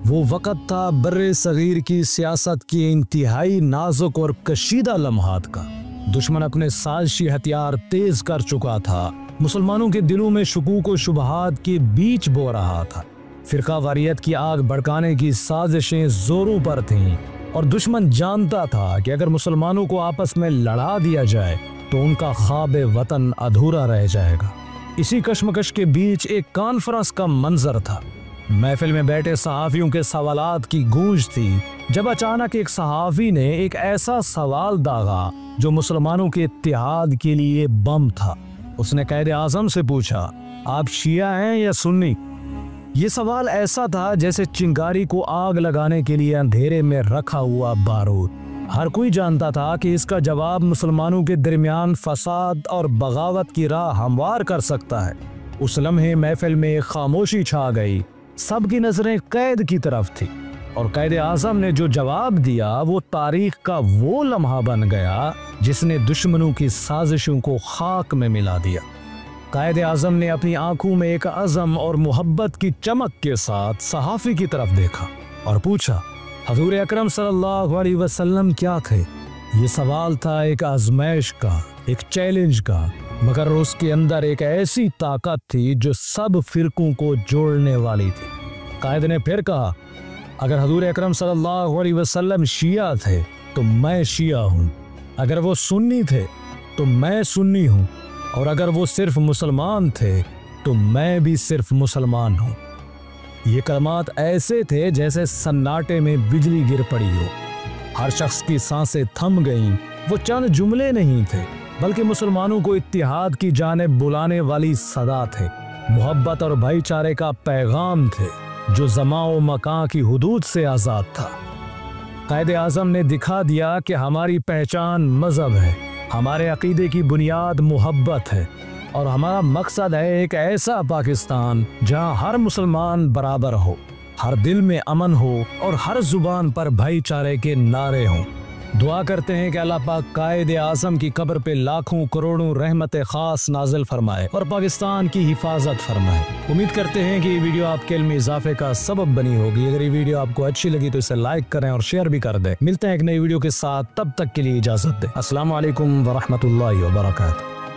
وہ وقت تھا برِ صغیر کی سیاست کی انتہائی نازک اور کشیدہ لمحات کا۔ دشمن اپنے سازشی ہتھیار تیز کر چکا تھا، مسلمانوں کے دلوں میں شکوک و شبہات کے بیچ بو رہا تھا، فرقہ واریت کی آگ بھڑکانے کی سازشیں زوروں پر تھیں، اور دشمن جانتا تھا کہ اگر مسلمانوں کو آپس میں لڑا دیا جائے تو ان کا خواب وطن ادھورا رہ جائے گا۔ اسی کشمکش کے بیچ ایک کانفرنس کا منظر تھا۔ محفل میں بیٹھے صحافیوں کے سوالات کی گونج تھی، جب اچانک ایک صحافی نے ایک ایسا سوال داغا جو مسلمانوں کے اتحاد کے لیے بم تھا۔ اس نے قائد اعظم سے پوچھا، آپ شیعہ ہیں یا سنی؟ یہ سوال ایسا تھا جیسے چنگاری کو آگ لگانے کے لیے اندھیرے میں رکھا ہوا بارود۔ ہر کوئی جانتا تھا کہ اس کا جواب مسلمانوں کے درمیان فساد اور بغاوت کی راہ ہموار کر سکتا ہے۔ اس لمحے محفل میں خاموشی چھا گئی، سب کی نظریں قید کی طرف تھی، اور قائد اعظم نے جو جواب دیا وہ تاریخ کا وہ لمحہ بن گیا جس نے دشمنوں کی سازشوں کو خاک میں ملا دیا۔ قائد اعظم نے اپنی آنکھوں میں ایک عزم اور محبت کی چمک کے ساتھ صحافی کی طرف دیکھا اور پوچھا، حضور اکرم صلی اللہ علیہ وسلم کیا تھے؟ یہ سوال تھا ایک آزمائش کا، ایک چیلنج کا، مگر اس کے اندر ایک ایسی طاقت تھی جو سب فرقوں کو جوڑنے والی تھی۔ قائد نے پھر کہا، اگر حضور اکرم صلی اللہ علیہ وسلم شیعہ تھے تو میں شیعہ ہوں، اگر وہ سنی تھے تو میں سنی ہوں، اور اگر وہ صرف مسلمان تھے تو میں بھی صرف مسلمان ہوں۔ یہ کلمات ایسے تھے جیسے سناٹے میں بجلی گر پڑی ہو، ہر شخص کی سانسیں تھم گئیں۔ وہ چند جملے نہیں تھے بلکہ مسلمانوں کو اتحاد کی جانب بلانے والی صدا تھے، محبت اور بھائی چارے کا پیغام تھے جو زمان و مکان کی حدود سے آزاد تھا۔ قائد اعظم نے دکھا دیا کہ ہماری پہچان مذہب ہے، ہمارے عقیدے کی بنیاد محبت ہے، اور ہمارا مقصد ہے ایک ایسا پاکستان جہاں ہر مسلمان برابر ہو، ہر دل میں امن ہو اور ہر زبان پر بھائی چارے کے نعرے ہوں۔ دعا کرتے ہیں کہ اللہ پاک قائد اعظم کی قبر پہ لاکھوں کروڑوں رحمت خاص نازل فرمائے اور پاکستان کی حفاظت فرمائے۔ امید کرتے ہیں کہ یہ ویڈیو آپ کے علمی اضافے کا سبب بنی ہوگی۔ اگر یہ ویڈیو آپ کو اچھی لگی تو اسے لائک کریں اور شیئر بھی کر دیں۔ ملتے ہیں ایک نئی ویڈیو کے ساتھ، تب تک کے لیے اجازت دیں۔ السلام علیکم ورحمۃ اللہ وبرکاتہ۔